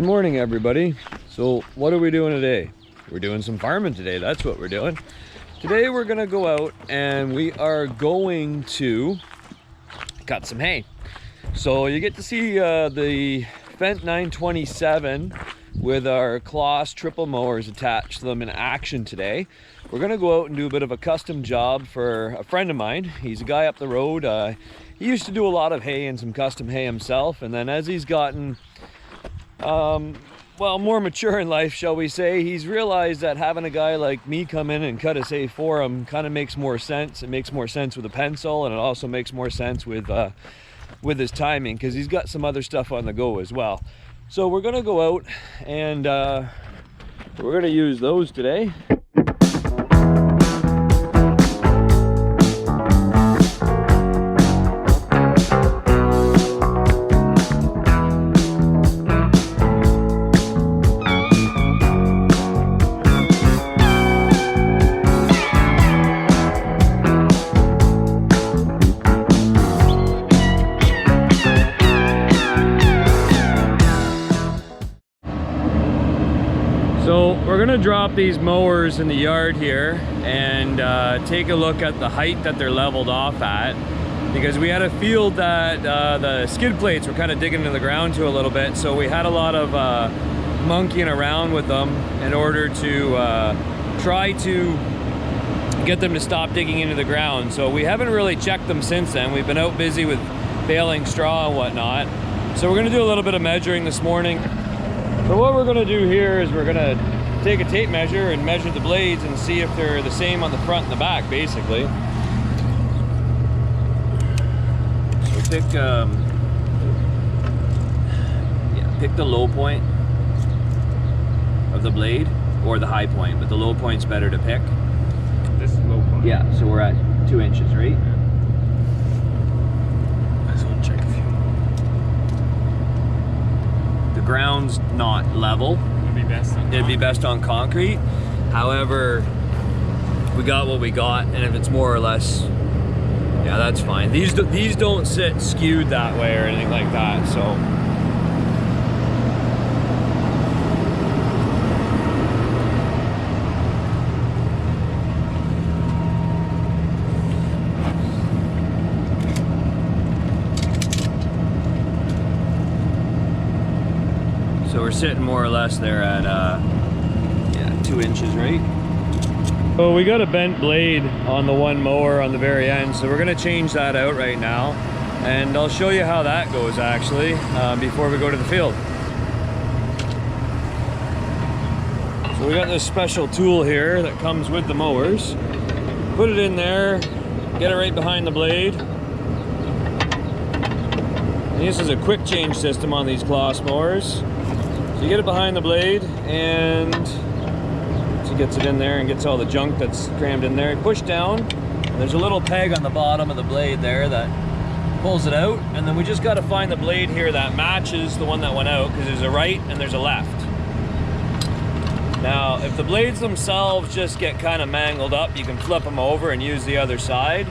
Good morning, everybody. So what are we doing today? We're doing some farming today. That's what we're doing. Today we're gonna go out and we are going to cut some hay. So you get to see the Fend 927 with our Claas triple mowers attached to them in action today. We're gonna go out and do a bit of a custom job for a friend of mine. He's a guy up the road. He used to do a lot of hay and some custom hay himself, and then as he's gotten well, more mature in life, shall we say, he's realized that having a guy like me come in and cut his hay for him kind of makes more sense. It makes more sense with a pencil, and it also makes more sense with his timing, because he's got some other stuff on the go as well. So we're gonna go out and we're gonna use those today. So we're gonna drop these mowers in the yard here and take a look at the height that they're leveled off at, because we had a field that the skid plates were kind of digging into the ground to a little bit, so we had a lot of monkeying around with them in order to try to get them to stop digging into the ground. So we haven't really checked them since then. We've been out busy with baling straw and whatnot. So we're gonna do a little bit of measuring this morning. So what we're gonna do here is we're gonna take a tape measure and measure the blades and see if they're the same on the front and the back, basically. So pick the low point of the blade, or the high point, but the low point's better to pick. This is low point. Yeah, so we're at 2 inches, right? I just want to check a few. The ground's not level. It'd be best on concrete. However, we got what we got, and if it's more or less, yeah, that's fine. These don't sit skewed that way or anything like that, so. So we're sitting more or less there at, yeah, 2 inches, right? So we got a bent blade on the one mower on the very end, so we're gonna change that out right now. And I'll show you how that goes, actually, before we go to the field. So we got this special tool here that comes with the mowers. Put it in there, get it right behind the blade. And this is a quick change system on these Claas mowers. So you get it behind the blade, and she gets it in there and gets all the junk that's crammed in there. Push down, and there's a little peg on the bottom of the blade there that pulls it out, and then we just got to find the blade here that matches the one that went out, because there's a right and there's a left. Now, if the blades themselves just get kind of mangled up, you can flip them over and use the other side.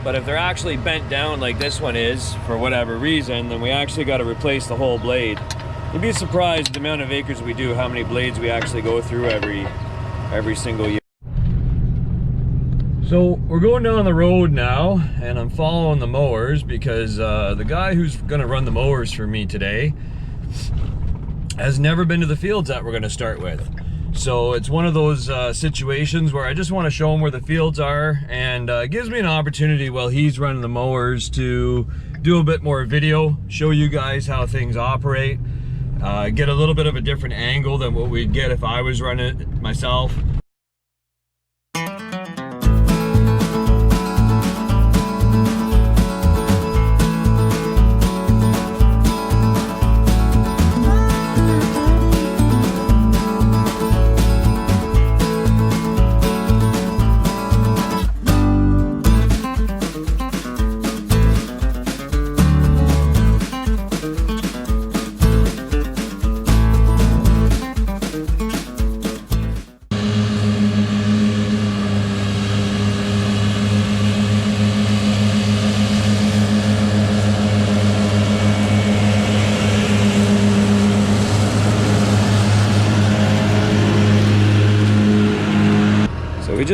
But if they're actually bent down like this one is, for whatever reason, then we actually got to replace the whole blade. You'd be surprised the amount of acres we do, how many blades we actually go through every single year. So we're going down the road now, and I'm following the mowers because the guy who's gonna run the mowers for me today has never been to the fields that we're gonna start with. So it's one of those situations where I just want to show him where the fields are, and it gives me an opportunity while he's running the mowers to do a bit more video, show you guys how things operate. Get a little bit of a different angle than what we'd get if I was running it myself.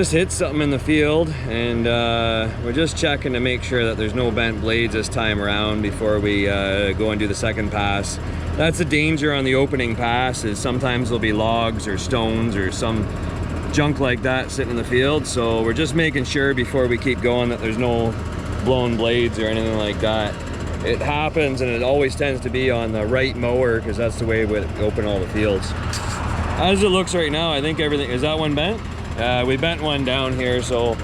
just hit something in the field, and we're just checking to make sure that there's no bent blades this time around before we go and do the second pass. That's the danger on the opening pass, is sometimes there'll be logs or stones or some junk like that sitting in the field. So we're just making sure before we keep going that there's no blown blades or anything like that. It happens, and it always tends to be on the right mower because that's the way we open all the fields. As it looks right now, I think everything, is that one bent? We bent one down here, so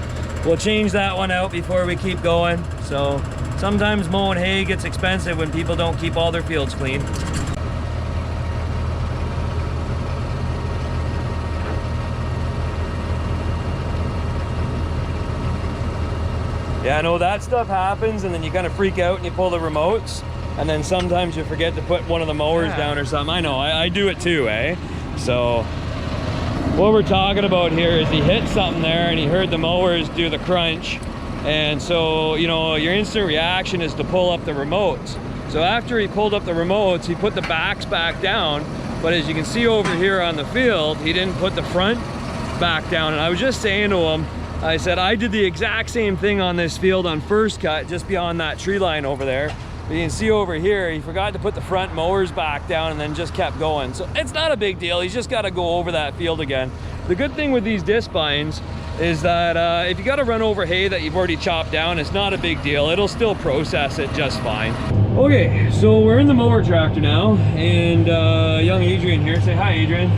we'll change that one out before we keep going. So sometimes mowing hay gets expensive when people don't keep all their fields clean. Yeah, I know that stuff happens, and then you kind of freak out and you pull the remotes, and then sometimes you forget to put one of the mowers down or something. I know, I do it too, eh? So what we're talking about here is he hit something there and he heard the mowers do the crunch, and so, you know, your instant reaction is to pull up the remotes. So after he pulled up the remotes, he put the backs back down, but as you can see over here on the field, he didn't put the front back down. And I was just saying to him, I said, I did the exact same thing on this field on first cut, just beyond that tree line over there. But you can see over here, he forgot to put the front mowers back down and then just kept going. So it's not a big deal. He's just got to go over that field again. The good thing with these disc binds is that if you got to run over hay that you've already chopped down, it's not a big deal. It'll still process it just fine. Okay, so we're in the mower tractor now, and young Adrian here. Say hi, Adrian.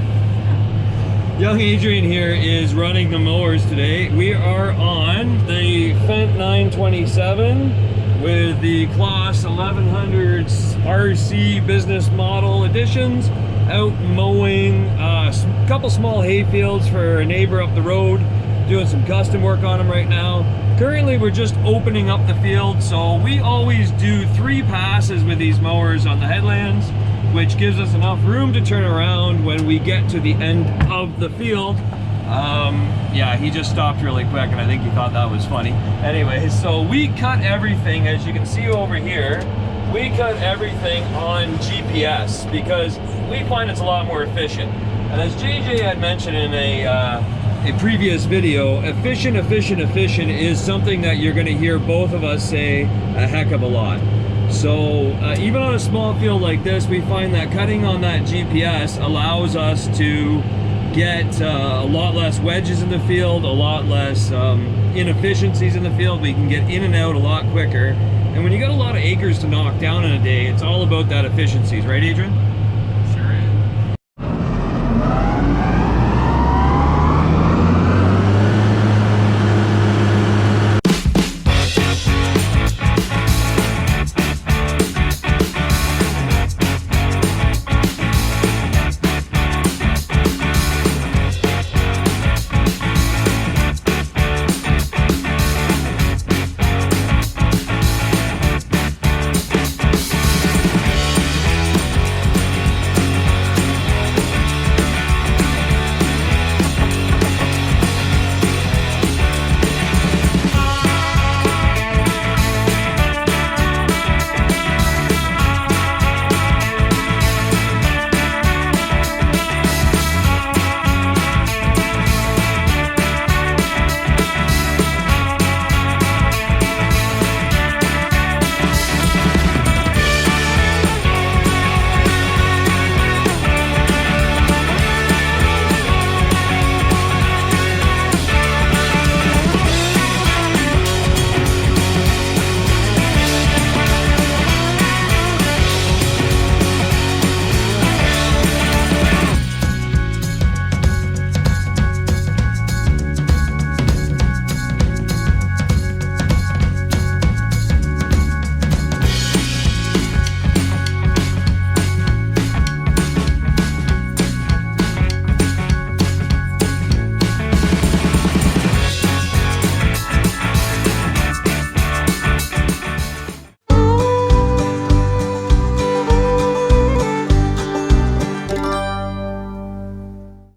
Young Adrian here is running the mowers today. We are on the Fend 927 with the Claas 1100 RC business model editions, out mowing a couple small hay fields for a neighbor up the road, doing some custom work on them right now. Currently we're just opening up the field, so we always do 3 passes with these mowers on the headlands, which gives us enough room to turn around when we get to the end of the field. Yeah, he just stopped really quick, and I think he thought that was funny. Anyway, so we cut everything, as you can see over here, we cut everything on GPS because we find it's a lot more efficient. And as JJ had mentioned in a previous video, efficient is something that you're gonna hear both of us say a heck of a lot. So even on a small field like this, we find that cutting on that GPS allows us to get a lot less wedges in the field, a lot less inefficiencies in the field. We can get in and out a lot quicker. And when you got a lot of acres to knock down in a day, it's all about that efficiencies, right, Adrian?